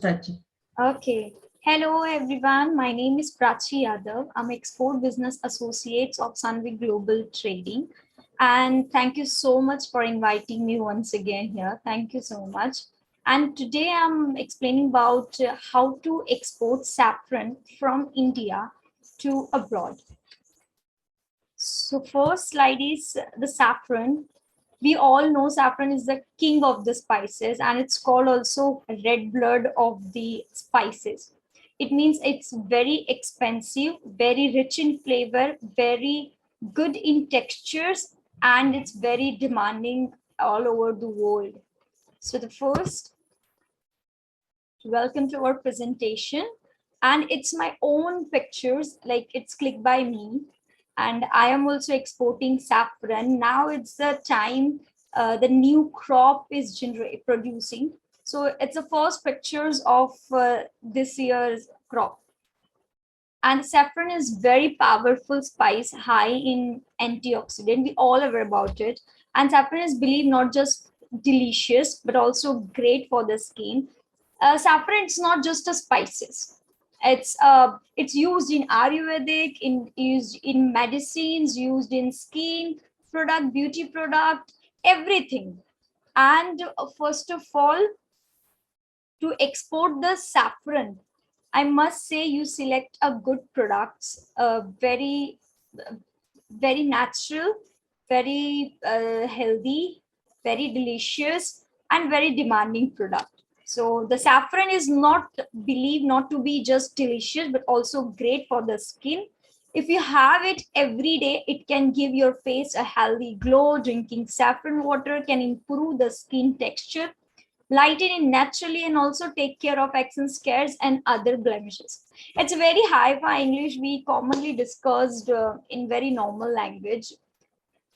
Such. Okay. Hello, everyone. My name is Prachi Yadav. I'm Export Business Associates of Sunway Global Trading. And thank you so much for inviting me once again here. Thank you so much. And today I'm explaining about how to export saffron from India to abroad. So first slide is the saffron. We all know saffron is the king of the spices and it's called also red blood of the spices. It means it's very expensive, very rich in flavor, very good in textures, and it's very demanding all over the world. So the first, welcome to our presentation. And it's my own pictures, like it's clicked by me. And I am also exporting saffron. Now it's the time the new crop is producing. So it's the first pictures of this year's crop. And saffron is very powerful spice, high in antioxidant. We all aware about it. And saffron is believed not just delicious, but also great for the skin. Saffron is not just a spices. It's used in Ayurvedic, in used in medicines, used in skin product, beauty product, everything. And first of all, to export the saffron, I must say you select a good products, very natural, very healthy, very delicious, and very demanding product. So the saffron is not believed not to be just delicious, but also great for the skin. If you have it every day, it can give your face a healthy glow. Drinking saffron water can improve the skin texture, lighten it naturally, and also take care of acne scares and other blemishes. It's very high-fi English we commonly discussed in very normal language.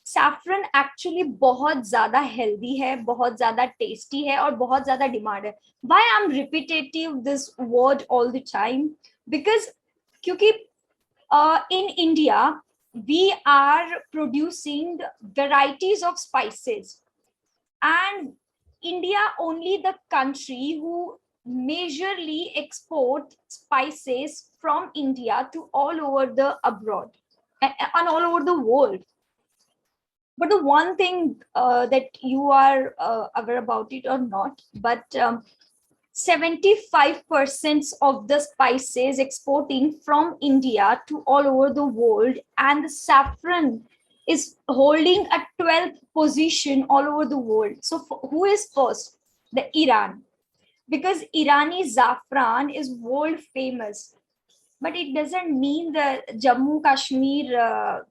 Saffron actually बहुत ज्यादा healthy है, बहुत ज्यादा tasty है और बहुत ज्यादा demand है. Why I am repetitive this word all the time? Because क्योंकि in India we are producing varieties of spices, and India only the country who majorly export spices from India to all over the abroad and all over the world. But the one thing that you are aware about it or not, but 75% of the spices exporting from India to all over the world, and the saffron is holding a 12th position all over the world. So who is first? The Iran, because Irani saffron is world famous. But it doesn't mean the Jammu Kashmir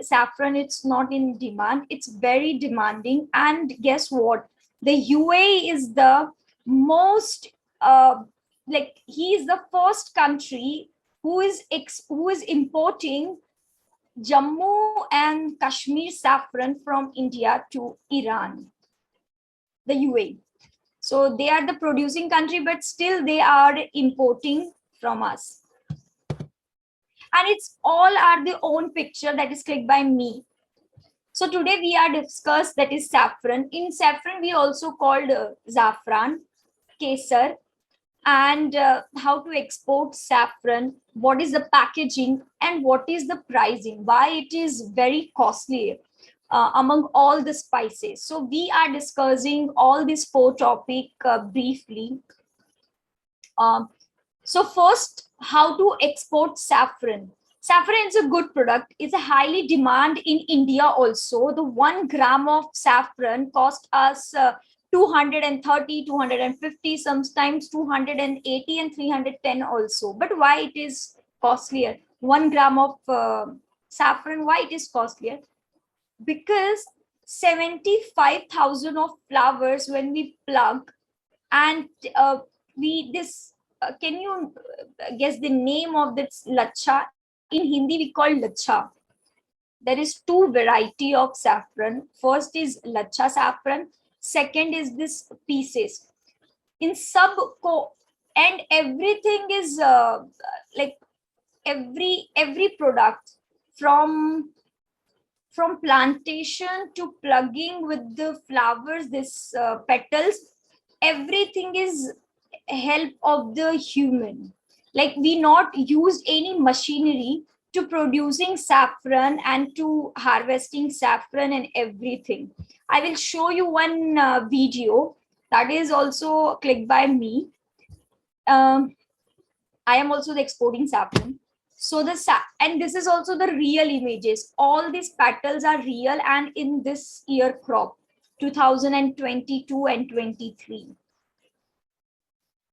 saffron it's not in demand. It's very demanding. And guess what? The UAE is the most like he is the first country who is importing Jammu and Kashmir saffron from India to Iran, the UAE. So they are the producing country, but still they are importing from us. And it's all are the own picture that is clicked by me. So today we are discuss that is saffron. In saffron we also called saffron, kesar, and how to export saffron, what is the packaging, and what is the pricing, why it is very costly among all the spices. So we are discussing all these four topic briefly. Um, so first, how to export saffron. Saffron is a good product. It's a highly demand in India also. The 1 gram of saffron cost us 230, 250, sometimes 280 and 310 also. But why it is costlier? 1 gram of saffron, why it is costlier? Because 75,000 of flowers when we pluck, and we this can you guess the name of this lacha? In Hindi we call lacha. There is two variety of saffron. First is lacha saffron, second is this pieces in sub co, and everything is like every product from plantation to plugging with the flowers, this petals, everything is help of the human. Like we not used any machinery to producing saffron and to harvesting saffron and everything. I will show you one video that is also clicked by me. um, I am also the exporting saffron. So and this is also the real images. All these petals are real and in this year crop, 2022 and 23.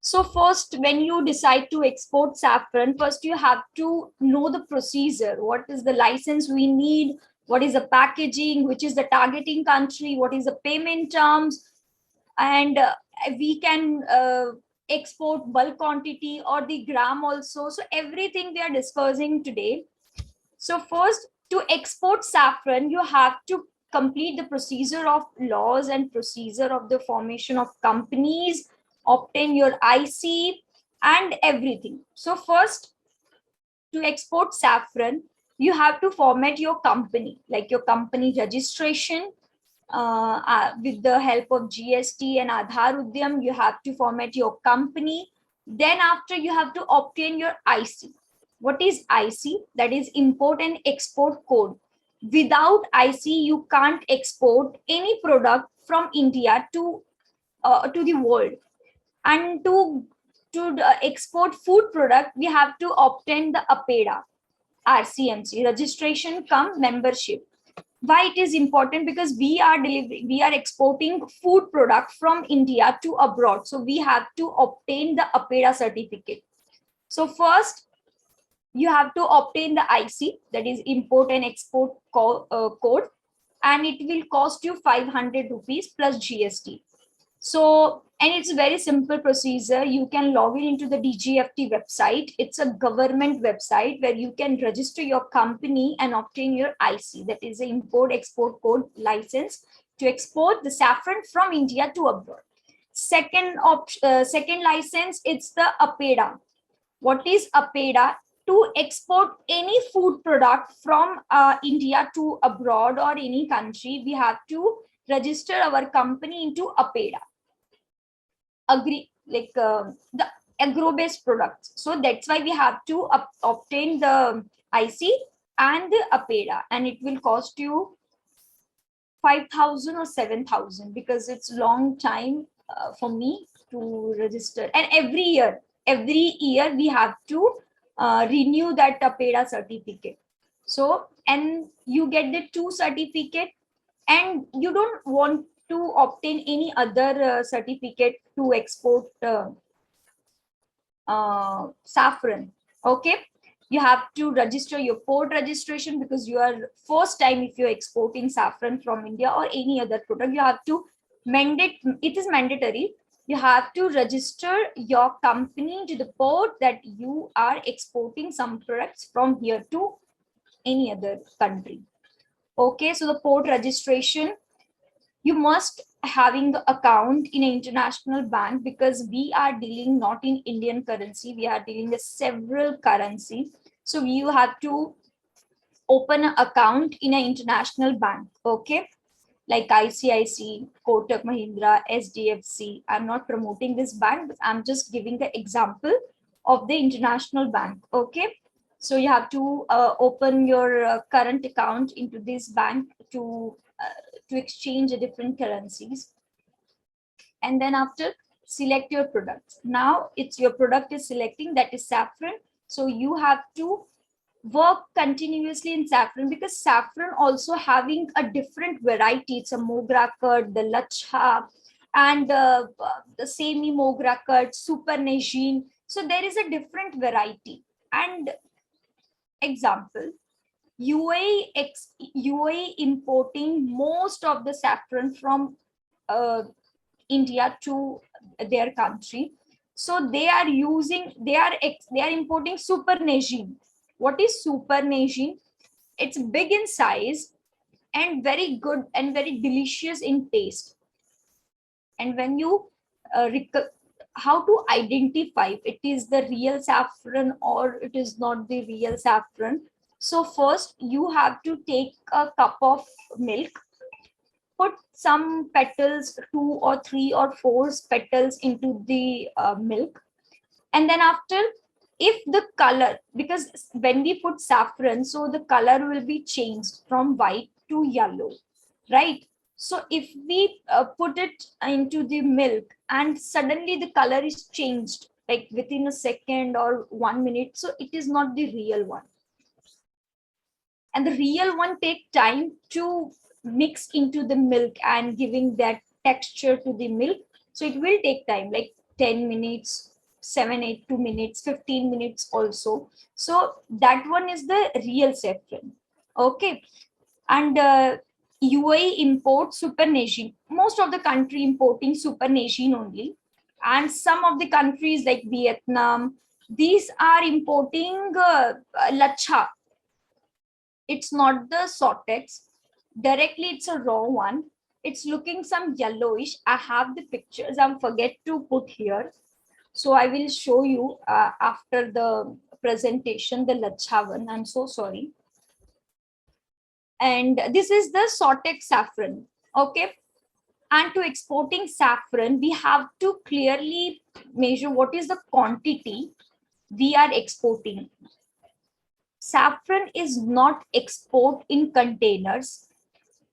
So first, when you decide to export saffron, first you have to know the procedure. What is the license we need? What is the packaging? Which is the targeting country? What is the payment terms? And we can export bulk quantity or the gram also. So everything we are discussing today. So first, to export saffron, you have to complete the procedure of laws and procedure of the formation of companies, obtain your IC and everything. So first, to export saffron, you have to format your company, like your company registration. With the help of GST and Aadhaar Udyam, you have to format your company. Then after, you have to obtain your IC. What is IC? That is import and export code. Without IC, you can't export any product from India to the world. And to export food product, we have to obtain the APEDA, RCMC, registration cum membership. Why it is important? Because we are exporting food product from India to abroad, so we have to obtain the APEDA certificate. So first, you have to obtain the IC, that is import and export code, and it will cost you 500 rupees plus GST. So, and it's a very simple procedure. You can log in into the DGFT website. It's a government website where you can register your company and obtain your IC, that is the import export code license, to export the saffron from India to abroad. Second license, it's the APEDA. What is APEDA? To export any food product from India to abroad or any country, we have to register our company into APEDA. The agro-based products. So that's why we have to obtain the IC and the APEDA, and it will cost you 5,000 or 7,000 because it's long time for me to register. And every year we have to renew that APEDA certificate. So, and you get the 2 certificate, and you don't want to obtain any other certificate to export saffron. Okay, you have to register your port registration because you are first time if you're exporting saffron from India or any other product, you have to it is mandatory. You have to register your company to the port that you are exporting some products from here to any other country. Okay, so the port registration, you must having the account in an international bank because we are dealing not in Indian currency, we are dealing with several currency. So you have to open an account in an international bank. Okay, like ICICI, Kotak Mahindra, SDFC. I'm not promoting this bank, but I'm just giving the example of the international bank. Okay, so you have to open your current account into this bank to exchange the different currencies. And then after, select your products. Now it's your product is selecting, that is saffron. So you have to work continuously in saffron because saffron also having a different variety. It's a Mogra curd, the Lachha, and the semi Mogra curd, super Najin. So there is a different variety. And example, UAE importing most of the saffron from India to their country. So they are importing super Najin. What is super Najin? It's big in size and very good and very delicious in taste. And when you how to identify if it is the real saffron or it is not the real saffron? So first you have to take a cup of milk put some petals, 2 or 3 or 4 petals into the milk. And then after, if the color, because when we put saffron, so the color will be changed from white to yellow, right? So if we put it into the milk and suddenly the color is changed like within a second or 1 minute, so it is not the real one. And the real one take time to mix into the milk and giving that texture to the milk. So it will take time, like 10 minutes, 7 8 2 minutes, 15 minutes also. So that one is the real saffron. Okay. And UAE imports Supernation. Most of the country importing Supernation only, and some of the countries like Vietnam, these are importing Lacha. It's not the Sortex. Directly, it's a raw one. It's looking some yellowish. I have the pictures. I forget to put here. So I will show you after the presentation, the Lacha one. I'm so sorry. And this is the Sortex saffron. Okay. And to exporting saffron, we have to clearly measure what is the quantity we are exporting. Saffron is not export in containers,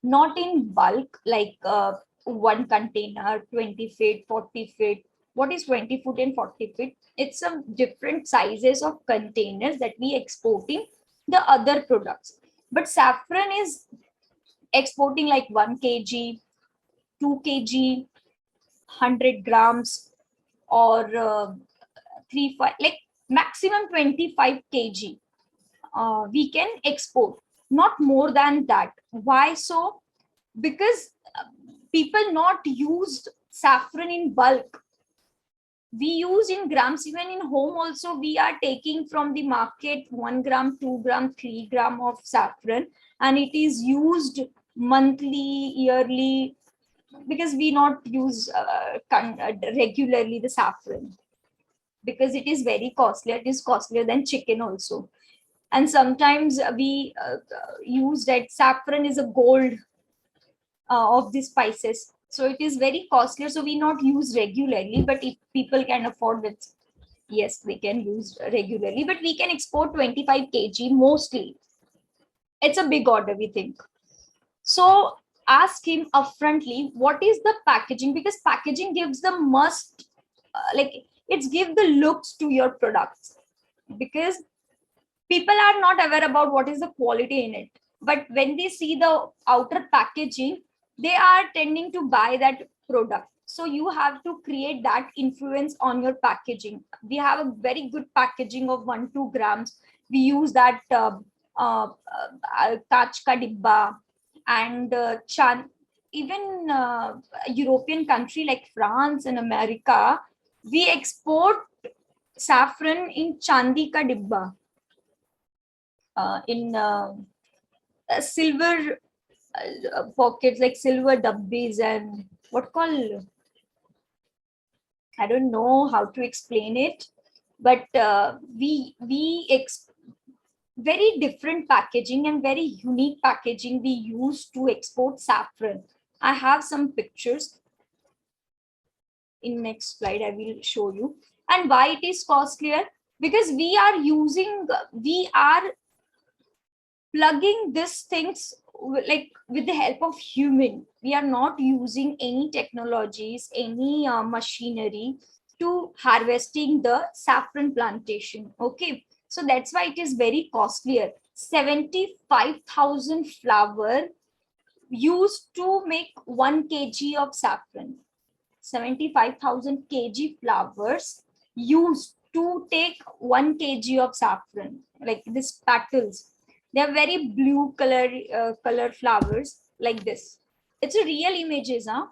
not in bulk, like one container, 20 feet, 40 feet. What is 20 feet and 40 feet? It's some different sizes of containers that we exporting the other products. But saffron is exporting like 1 kg, 2 kg, 100 grams, or 3, 5, like maximum 25 kg. We can export, not more than that. Why so? Because people not used saffron in bulk. We use in grams. Even in home also we are taking from the market 1 gram, 2 gram, 3 gram of saffron, and it is used monthly, yearly, because we not use regularly the saffron, because it is very costly. It is costlier than chicken also. And sometimes we use that saffron is a gold of the spices, so it is very costly, so we not use regularly. But if people can afford it, yes, they can use regularly. But we can export 25 kg mostly. It's a big order, we think. So ask him upfrontly what is the packaging, because packaging gives the must, like it's give the looks to your products, because people are not aware about what is the quality in it. But when they see the outer packaging, they are tending to buy that product. So you have to create that influence on your packaging. We have a very good packaging of 1-2 grams. We use that Kach ka dibba, and even European country like France and America, we export saffron in Chandi ka dibba, in silver pockets, like silver dubbies, and what call, I don't know how to explain it. But very different packaging and very unique packaging we use to export saffron. I have some pictures. In next slide I will show you. And why it is costlier? Because we are plugging these things like with the help of human. We are not using any technologies, any machinery to harvesting the saffron plantation. Okay, so that's why it is very costlier. 75,000 flower used to make 1 kg of saffron. 75,000 kg flowers used to take 1 kg of saffron, like this petals. They are very blue color flowers like this. It's a real images, huh?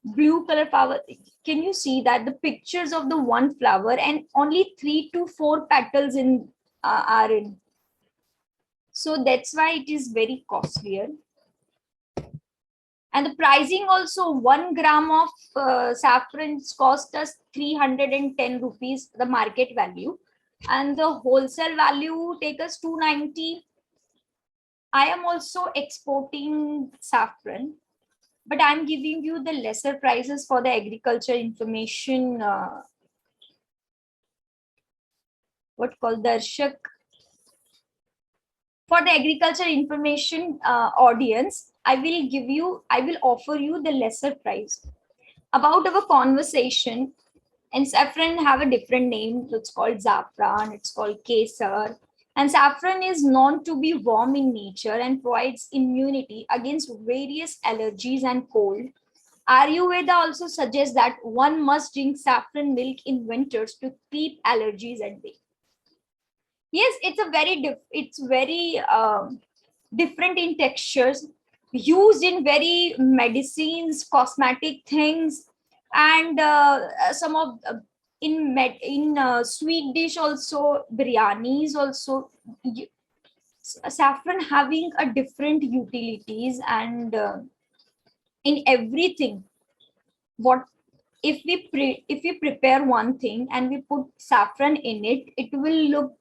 Blue color flower. Can you see that the pictures of the one flower and only 3 to 4 petals in are in? So that's why it is very costlier. And the pricing also, 1 gram of saffron cost us 310 rupees, the market value, and the wholesale value take us 290. I am also exporting saffron. but I'm giving you the lesser prices for the agriculture information, what called Darshak, for the agriculture information audience. I will offer you the lesser price. About our conversation, and saffron have a different name. It's called saffron, it's called kesar. And saffron is known to be warm in nature and provides immunity against various allergies and cold. Ayurveda also suggests that one must drink saffron milk in winters to keep allergies at bay. Yes, it's a it's very different in textures, used in very medicines, cosmetic things, and some of in sweet dish also, biryanis also. Saffron having a different utilities, and in everything. What if we prepare one thing and we put saffron in it, it will look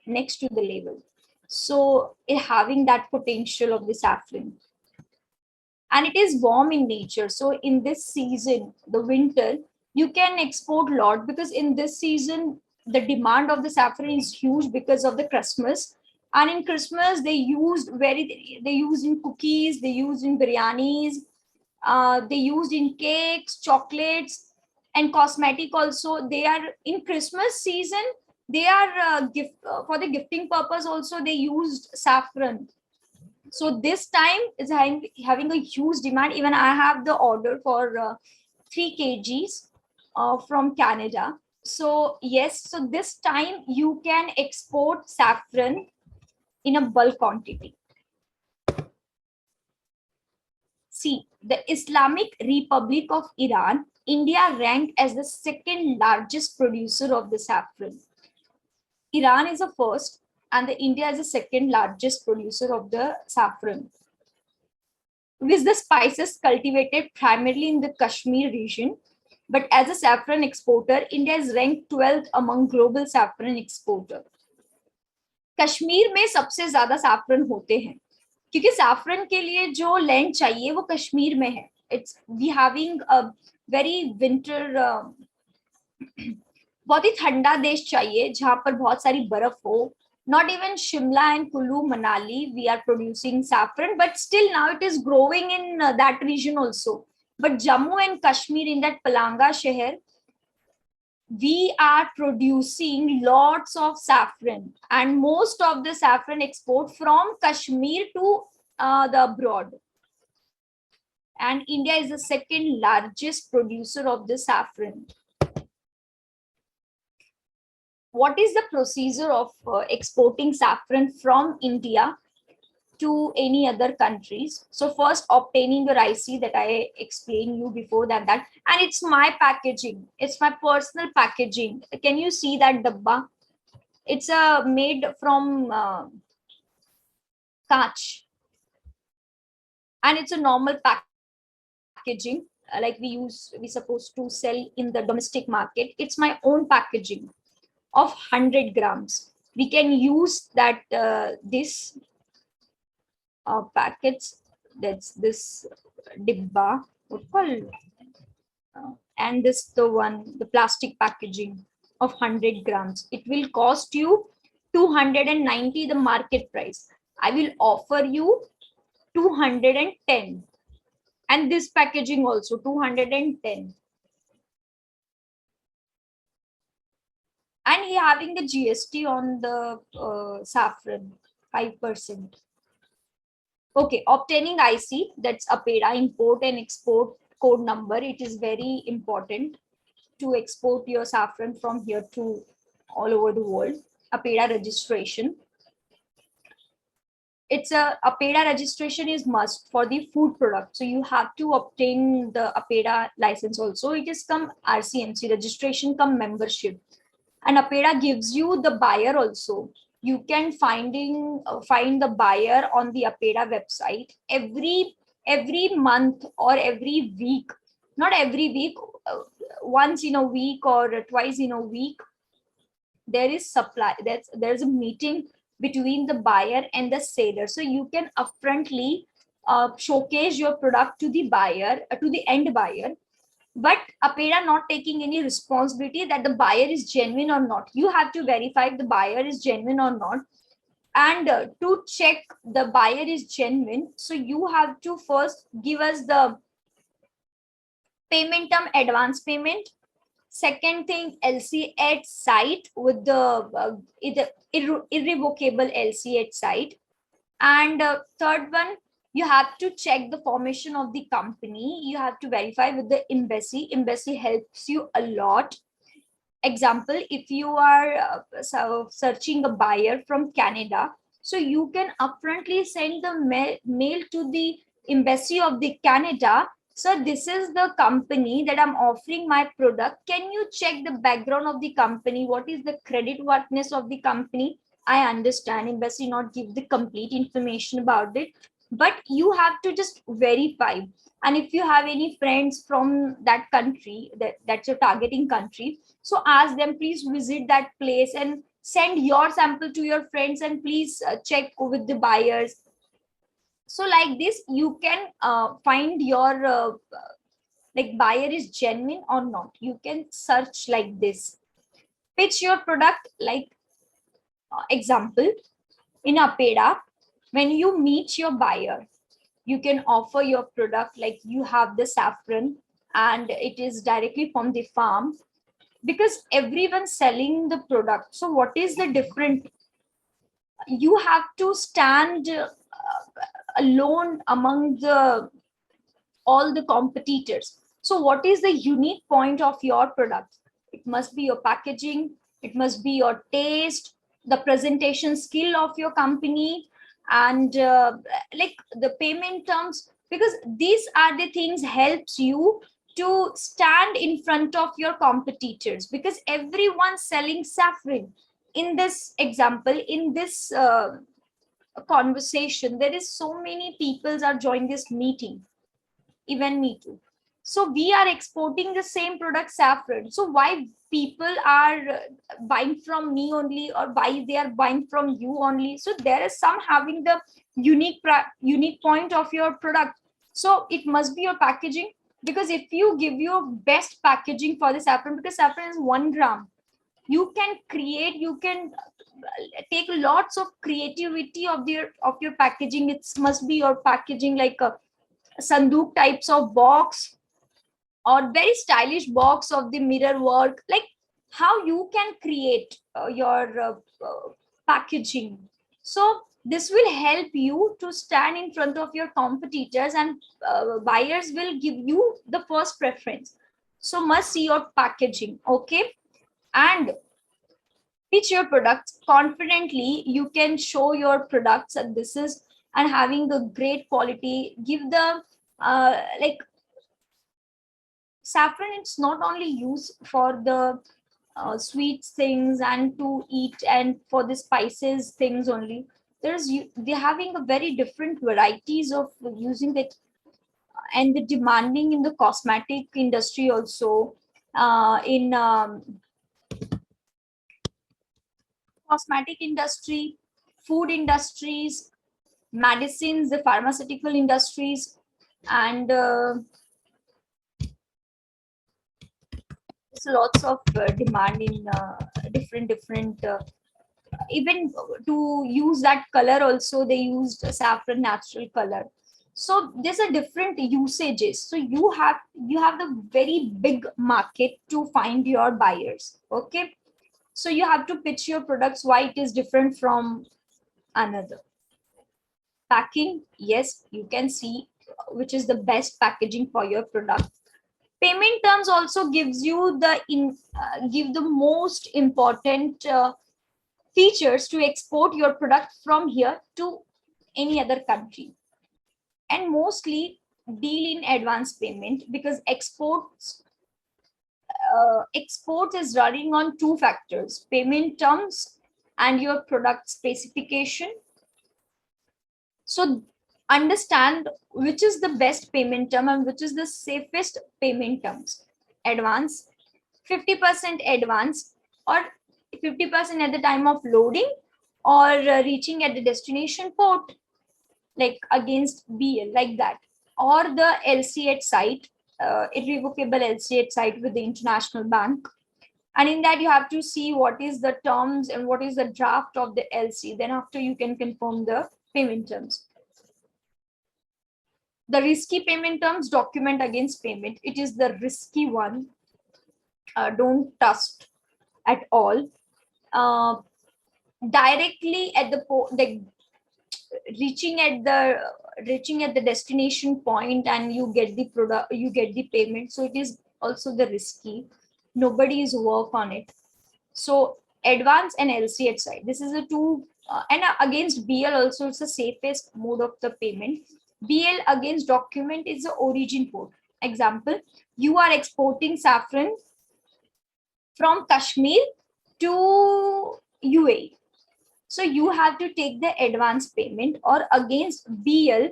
next to the label. So it having that potential of the saffron, and it is warm in nature. So in this season, the winter, you can export a lot, because in this season the demand of the saffron is huge because of the Christmas. And in Christmas they use in cookies, they use in biryanis, they used in cakes, chocolates, and cosmetic also. They are in Christmas season, they are gift for the gifting purpose also, they used saffron. So this time is having a huge demand. Even I have the order for 3 kgs from Canada. So yes, so this time you can export saffron in a bulk quantity. See, the Islamic Republic of Iran, India ranked as the second largest producer of the saffron. Iran is the first, and the India is the second largest producer of the saffron, with the spices cultivated primarily in the Kashmir region. But as a saffron exporter, India is ranked 12th among global saffron exporter. Kashmir में सबसे ज्यादा saffron होते हैं, क्योंकि saffron के लिए जो land चाहिए वो कश्मीर में है. It's we having a very winter, बहुत ही ठंडा देश चाहिए जहां पर बहुत सारी बर्फ हो. Not even Shimla and Kulu, Manali, we are producing saffron, but still now it is growing in that region also. But Jammu and Kashmir, in that Palanga Shehar, we are producing lots of saffron, and most of the saffron export from Kashmir to the abroad. And India is the second largest producer of the saffron. What is the procedure of exporting saffron from India to any other countries? So first, obtaining your IC that I explained you before that, and it's my packaging. It's my personal packaging. Can you see that dabba? It's made from kach, and it's a normal packaging like we supposed to sell in the domestic market. It's my own packaging of 100 grams. We can use that this packets, that's this dibba, what called, and this the plastic packaging of 100 grams. It will cost you 290 the market price. I will offer you 210, and this packaging also 210. And he having the GST on the saffron, 5%. Okay, obtaining IC, that's APEDA, import and export code number. It is very important to export your saffron from here to all over the world. APEDA registration. It's APEDA registration is must for the food product. So you have to obtain the APEDA license also. It is come RCMC registration, come membership. And APEDA gives you the buyer also. You can find the buyer on the APEDA website every month or every week. Not every week, once in a week or twice in a week. There is supply. There's a meeting between the buyer and the seller. So you can upfrontly showcase your product to the buyer, to the end buyer, but Apera not taking any responsibility that the buyer is genuine or not. You have to verify if the buyer is genuine or not. And to check the buyer is genuine, so you have to first give us the payment term, advance payment. Second thing, LC at site with the irrevocable LC at site. And third one, you have to check the formation of the company. You have to verify with the embassy. Embassy helps you a lot. Example, if you are searching a buyer from Canada, so you can upfrontly send the mail to the embassy of the Canada. So this is the company that I'm offering my product. Can you check the background of the company? What is the credit worthiness of the company? I understand embassy not give the complete information about it, but you have to just verify. And if you have any friends from that country, that's your targeting country, so ask them, please visit that place and send your sample to your friends, and please check with the buyers. So like this you can find your like buyer is genuine or not. You can search like this. Pitch your product like example in Apera. When you meet your buyer, you can offer your product like you have the saffron and it is directly from the farm, because everyone's selling the product. So what is the different? You have to stand alone among the all the competitors. So what is the unique point of your product? It must be your packaging, it must be your taste, the presentation skill of your company, and like the payment terms, because these are the things helps you to stand in front of your competitors, because everyone's selling saffron. In this example, in this conversation, there is so many people are joining this meeting, even me too. So we are exporting the same product, saffron. So why people are buying from me only, or why they are buying from you only? So there is some having the unique point of your product. So it must be your packaging, because if you give your best packaging for the saffron, because saffron is 1 gram, you can create, you can take lots of creativity of your packaging. It must be your packaging like a sanduk types of box, or very stylish box of the mirror work, like how you can create your packaging. So this will help you to stand in front of your competitors, and buyers will give you the first preference. So must see your packaging. Okay. And pitch your products confidently. You can show your products, and this is, and having a great quality, give the like saffron, it's not only used for the sweet things and to eat and for the spices things only. They're having a very different varieties of using it, and the demanding in the cosmetic industry also, in cosmetic industry, food industries, medicines, the pharmaceutical industries, and there's lots of demand in different even to use that color also, they used saffron natural color. So there's a different usages, so you have the very big market to find your buyers. Okay. So you have to pitch your products why it is different from another. Packing, yes, you can see which is the best packaging for your product. Payment terms also gives you the give the most important features to export your product from here to any other country. And mostly deal in advance payment, because export is running on two factors: payment terms and your product specification. So understand which is the best payment term and which is the safest payment terms. Advance, 50% advance, or 50% at the time of loading, or reaching at the destination port. like against BL, like that, or the LC8 site, irrevocable LC8 site with the international bank. And in that, you have to see what is the terms and what is the draft of the LC. Then after, you can confirm the payment terms. The risky payment terms, document against payment. It is the risky one. Don't trust at all. Directly at the reaching at the destination point, and you get the product, you get the payment. So it is also the risky. Nobody is work on it. So advance and LCH side, this is the two. And against BL also, it's the safest mode of the payment. BL against document is the origin port. Example, you are exporting saffron from Kashmir to UAE. So you have to take the advance payment, or against BL,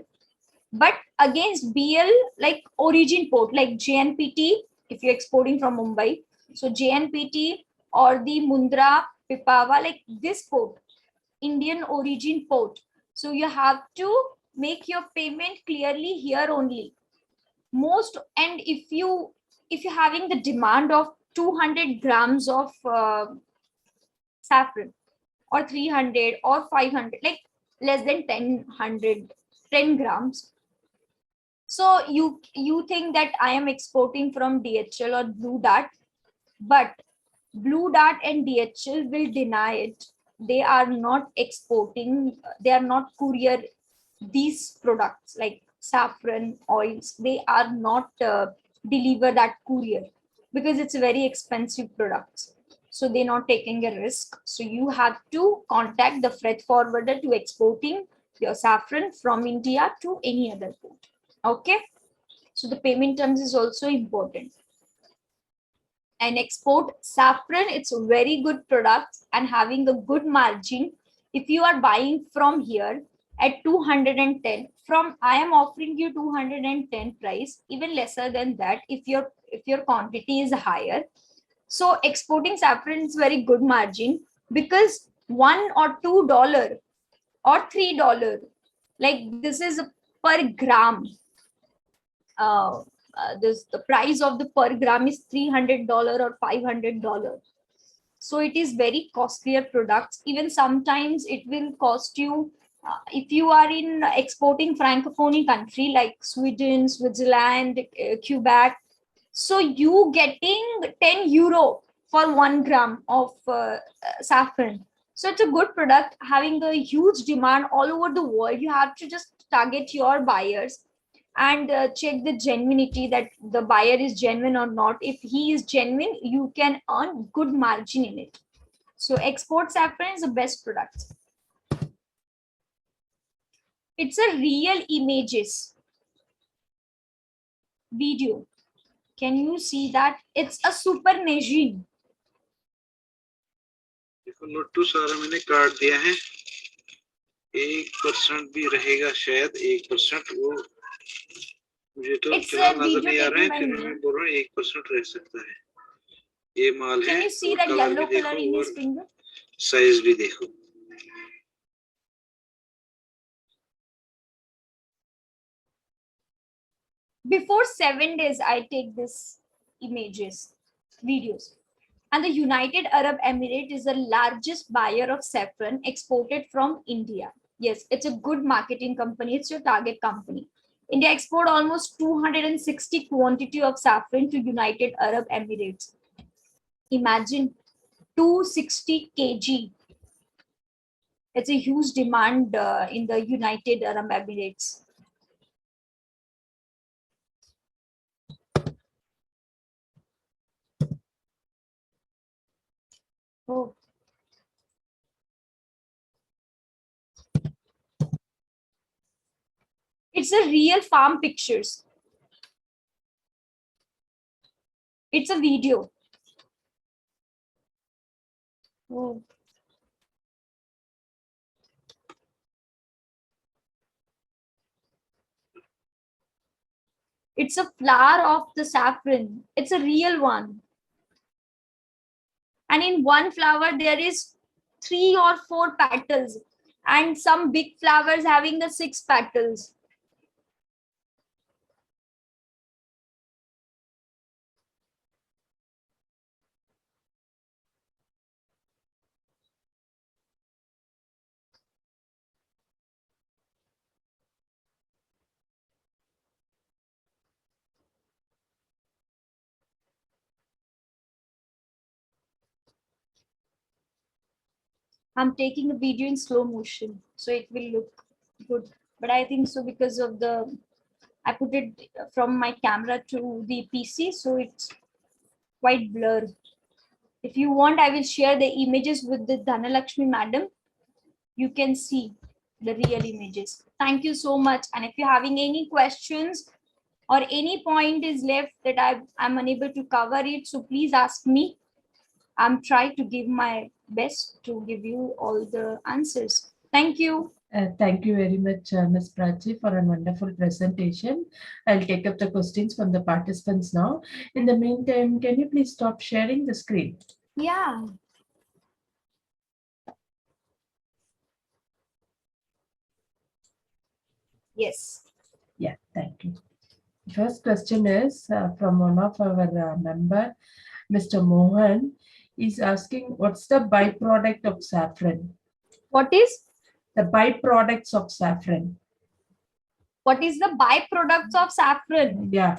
but against BL, like origin port, like JNPT, if you're exporting from Mumbai. So JNPT or the Mundra, Pipava, like this port, Indian origin port. So you have to make your payment clearly here only. Most, and if you're having the demand of 200 grams of saffron, or 300 or 500, like less than 10 grams. So you think that I am exporting from DHL or Blue Dart, but Blue Dart and DHL will deny it. They are not exporting, they are not courier these products like saffron oils. They are not deliver that courier, because it's a very expensive products. So they're not taking a risk. So you have to contact the freight forwarder to exporting your saffron from India to any other port. Okay. So the payment terms is also important. And export saffron, it's a very good product and having a good margin. If you are buying from here at 210, from I am offering you 210 price, even lesser than that if your quantity is higher. So exporting saffron is very good margin, because $1 or $2 or $3, like this is per gram. This the price of the per gram is $300 or $500. So it is very costlier products. Even sometimes it will cost you, if you are in exporting francophone country like Sweden, Switzerland, Quebec, so you getting 10 euro for 1 gram of saffron. So it's a good product having a huge demand all over the world. You have to just target your buyers and check the genuinity, that the buyer is genuine or not. If he is genuine, you can earn good margin in it. So export saffron is the best product. It's a real images video. Can you see that? It's a super machine. नोटू सारा मैंने काट दिया है, 1% भी रहेगा शायद, 1% वो मुझे तो क्या नजर नहीं आ रहा है, फिर मैं बोल रहा हूँ 1% रह सकता है। ये माल है, कलर भी देखो और साइज भी देखो। Before 7 days, I take this images, videos. And the United Arab Emirates is the largest buyer of saffron exported from India. Yes, it's a good marketing company. It's your target company. India export almost 260 quantity of saffron to United Arab Emirates. Imagine 260 kg. It's a huge demand in the United Arab Emirates. Oh. It's a real farm pictures. It's a video. Oh. It's a flower of the saffron. It's a real one. And in one flower, there is 3 or 4 petals. and some big flowers having the 6 petals. I'm taking a video in slow motion, so it will look good. But I think so because of the, I put it from my camera to the PC, so it's quite blurred. If you want, I will share the images with the Dhanalakshmi madam. You can see the real images. Thank you so much. And if you're having any questions or any point is left that I'm unable to cover it, so please ask me. I'm trying to give my best to give you all the answers. Thank you. Thank you very much, Ms. Prachi, for a wonderful presentation. I'll take up the questions from the participants now. In the meantime, can you please stop sharing the screen? Yeah. Yes. Yeah, thank you. First question is from one of our member, Mr. Mohan. Is asking, what's the byproduct of saffron? What is? The byproducts of saffron. What is the byproducts of saffron? Yeah.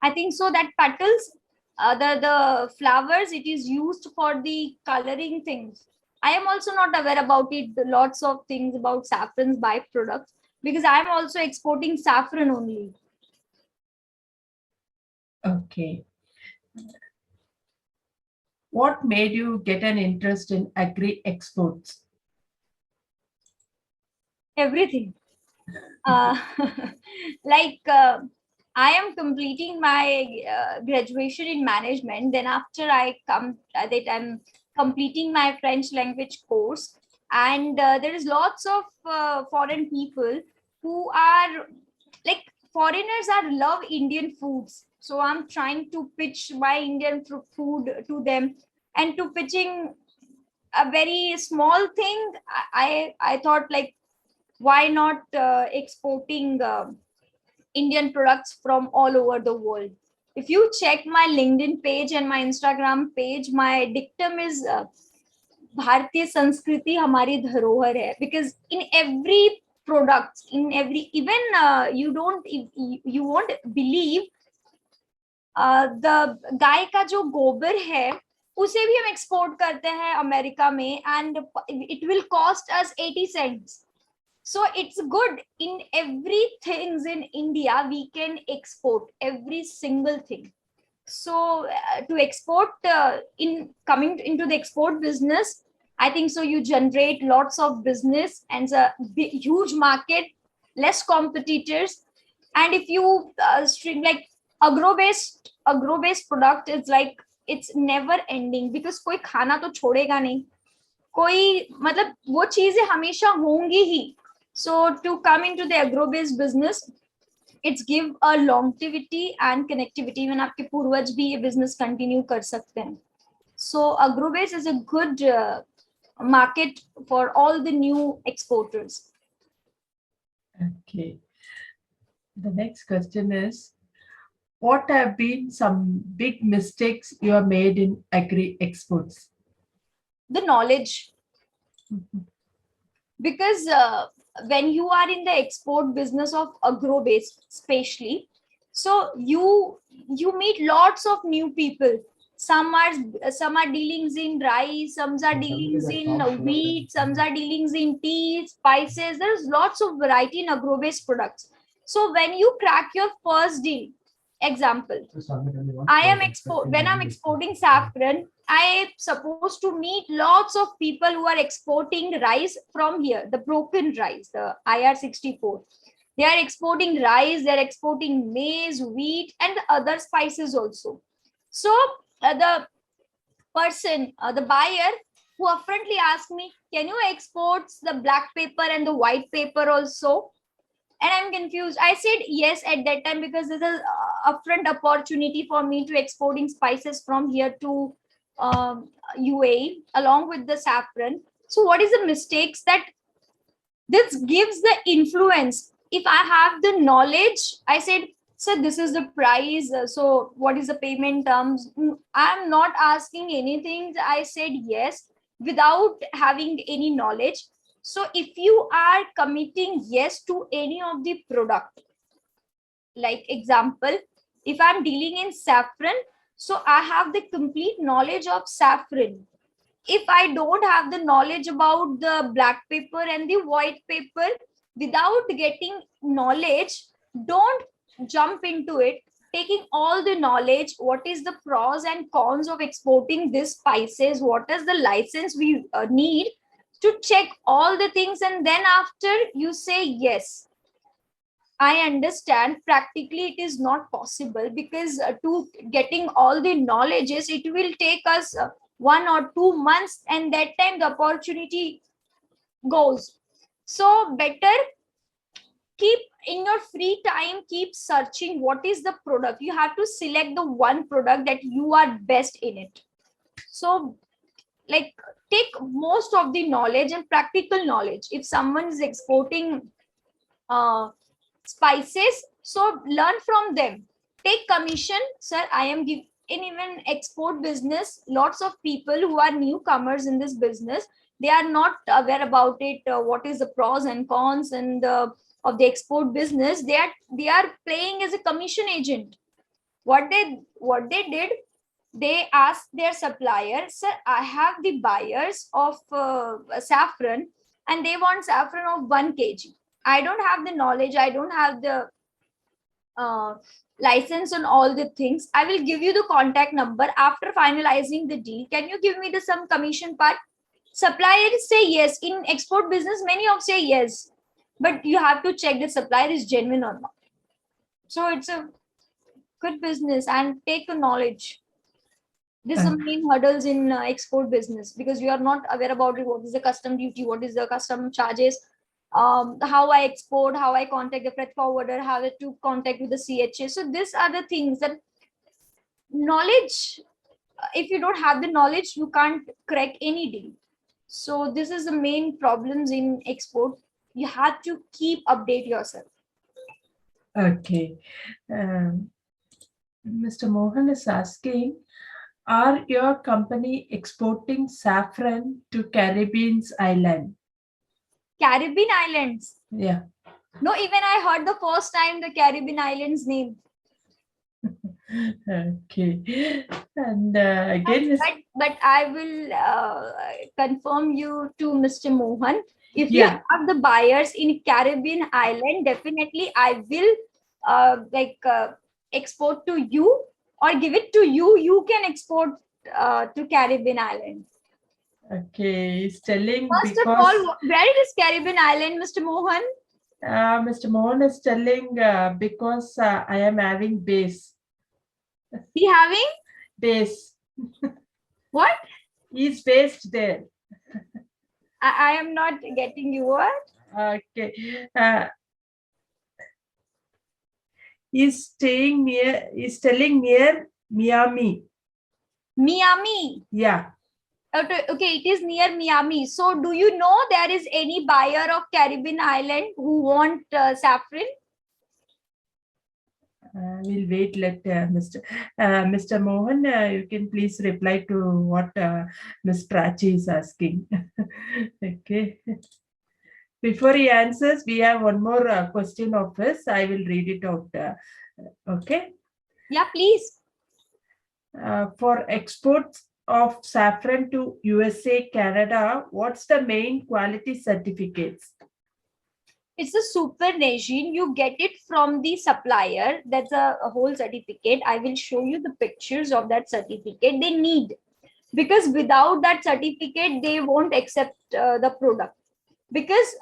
I think so that petals, the flowers, it is used for the coloring things. I am also not aware about it, lots of things about saffron's byproducts, because I am also exporting saffron only. Okay. What made you get an interest in agri exports? Everything. Like I am completing my graduation in management. Then after I come that I'm completing my French language course, and there is lots of foreign people who are like foreigners are love Indian foods. So I'm trying to pitch my Indian food to them, and to pitching a very small thing. I thought like why not exporting Indian products from all over the world. If you check my LinkedIn page and my Instagram page, my dictum is भारतीय संस्कृति हमारी धरोहर है, because in every product, in every, even you won't believe the गाय का जो गोबर है उसे भी हम एक्सपोर्ट करते हैं अमेरिका में, and it will cost us 80 cents. So it's good. In everything in India, we can export every single thing. So to export, in coming into the export business, I think so you generate lots of business and a huge market, less competitors. And if you stream like agro-based product is like it's never ending, because कोई खाना तो छोड़ेगा नहीं, कोई मतलब वो चीजें हमेशा होंगी ही. So to come into the agro-based business, it's give a longevity and connectivity. Even आपके पूर्वज भी ये business continue कर सकते हैं. So agro-based is a good market for all the new exporters. Okay. The next question is, what have been some big mistakes you have made in agri exports? The knowledge. Because when you are in the export business of agro-based, especially, so you meet lots of new people. Some are dealings in rice, some are dealings in wheat, some are dealings in tea, spices. There's lots of variety in agro-based products. So when you crack your first deal, example, when I'm exporting saffron, I'm supposed to meet lots of people who are exporting rice from here, the broken rice, the IR64. They are exporting rice, they're exporting maize, wheat, and the other spices also. So the person, the buyer, who upfrontly asked me, can you export the black pepper and the white pepper also? And I'm confused. I said yes at that time, because this is a upfront opportunity for me to exporting spices from here to UAE along with the saffron. So what is the mistakes that this gives the influence? If I have the knowledge, I said, sir, this is the price. So what is the payment terms? I'm not asking anything. I said yes without having any knowledge. So if you are committing yes to any of the product, like example, if I'm dealing in saffron, so I have the complete knowledge of saffron. If I don't have the knowledge about the black pepper and the white pepper, without getting knowledge, don't jump into it. Taking all the knowledge, what is the pros and cons of exporting these spices, what is the license we need, to check all the things, and then after you say yes. I understand practically it is not possible, because to getting all the knowledges, it will take us 1 or 2 months, and that time the opportunity goes. So better keep in your free time, keep searching what is the product. You have to select the one product that you are best in it. So like take most of the knowledge and practical knowledge. If someone is exporting spices, so learn from them, take commission. Sir, I am in even export business, lots of people who are newcomers in this business, they are not aware about it, what is the pros and cons and of the export business. They are playing as a commission agent. What they did, they asked their supplier, sir, I have the buyers of saffron, and they want saffron of 1 kg. I don't have the knowledge, I don't have the license on all the things. I will give you the contact number after finalizing the deal. Can you give me the some commission part? Suppliers say yes. In export business, many of say yes, but you have to check the supplier is genuine or not. So it's a good business, and take the knowledge. This is the main hurdles in export business, because you are not aware about it. What is the custom duty? What is the custom charges? How I export, how I contact the freight forwarder, how to contact with the CHA. So these are the things that knowledge, if you don't have the knowledge, you can't crack any deal. So this is the main problems in export. You have to keep update yourself. Okay. Mr. Mohan is asking, are your company exporting saffron to Caribbean island? Caribbean islands? Yeah. No, even I heard the first time the Caribbean islands name. Okay. And again, but I will confirm you to Mr. Mohan. If you have the buyers in Caribbean island, definitely I will export to you or give it to you. You can export to Caribbean island. Okay, he's telling First of all, where is Caribbean island, Mr. Mohan? Mr. Mohan is telling because I am having base. He having? Base. What? He's based there. I am not getting you. What? Okay. He's staying near, he's telling near Miami. Miami? Yeah. Okay, it is near Miami. So do you know there is any buyer of Caribbean island who want saffron? We'll wait. Let Mr. Mohan, you can please reply to what Ms. Prachi is asking. Okay. Before he answers, we have one more question of his. I will read it out. Okay. Yeah, please. For exports of saffron to USA, Canada, what's the main quality certificates? It's a super regime. You get it from the supplier. That's a whole certificate. I will show you the pictures of that certificate they need, because without that certificate, they won't accept the product. Because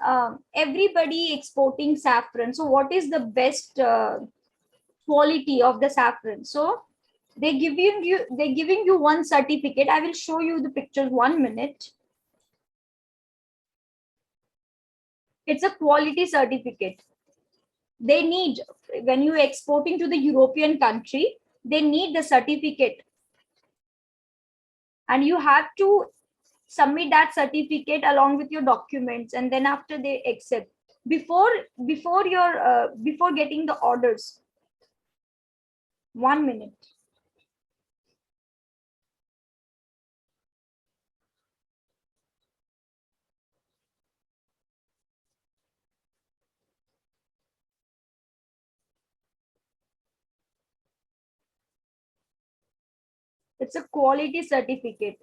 everybody exporting saffron. So what is the best quality of the saffron? So they're giving you one certificate. I will show you the pictures 1 minute. It's a quality certificate. They need, when you exporting to the European country, they need the certificate. And you have to submit that certificate along with your documents, and then after they accept, before before getting the orders. 1 minute. It's a quality certificate.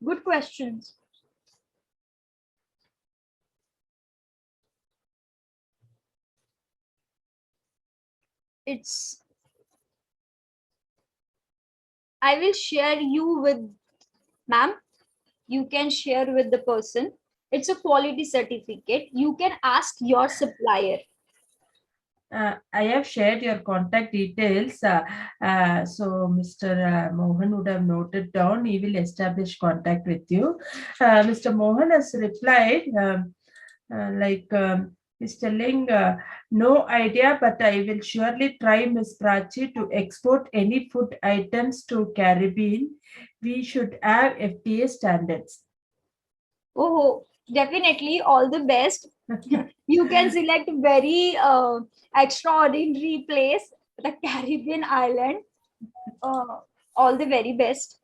Good questions. It's, I will share you with, ma'am, you can share with the person. It's a quality certificate. You can ask your supplier. I have shared your contact details. So Mr. Mohan would have noted down. He will establish contact with you. Mr. Mohan has replied, he's telling, no idea, but I will surely try, Ms. Prachi, to export any food items to Caribbean. We should have FDA standards. Oh, definitely, all the best. You can select very extraordinary place, the Caribbean island. All the very best.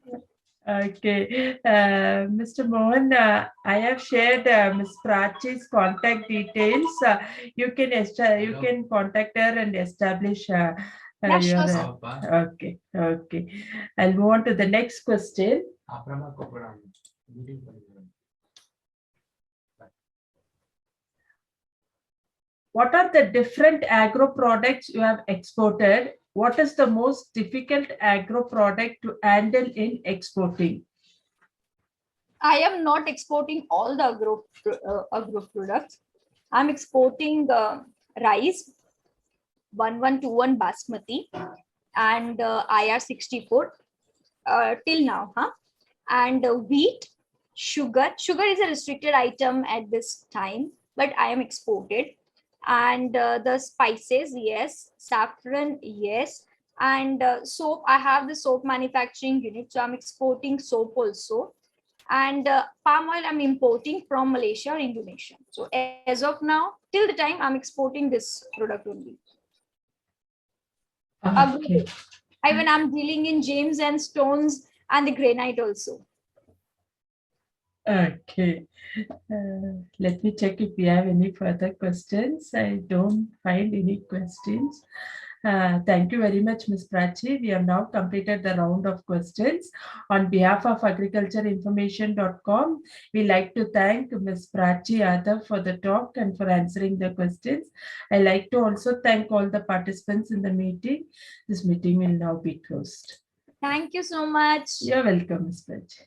Okay, Mr. Mohan, I have shared Ms. Prachi's contact details. You can contact her and establish Yeah, your. sure, Okay, okay. I'll move on to the next question. What are the different agro products you have exported? What is the most difficult agro product to handle in exporting? I am not exporting all the agro products. I'm exporting rice, 1121 basmati, and IR64 till now, huh? And wheat, sugar. Sugar is a restricted item at this time, but I am exported. And the spices, yes. Saffron, yes. And soap, I have the soap manufacturing unit, so I'm exporting soap also. And palm oil, I'm importing from Malaysia or Indonesia. So as of now, till the time, I'm exporting this product only. Okay. Even I'm dealing in James and Stones and the granite also. Okay. Let me check if we have any further questions. I don't find any questions. Thank you very much, Ms. Prachi. We have now completed the round of questions. On behalf of agricultureinformation.com, we like to thank Ms. Prachi Yadav for the talk and for answering the questions. I like to also thank all the participants in the meeting. This meeting will now be closed. Thank you so much. You're welcome, Ms. Prachi.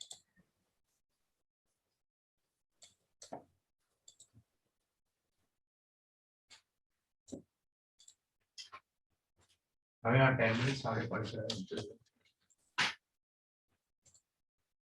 I mean, 10 minutes, 45 minutes.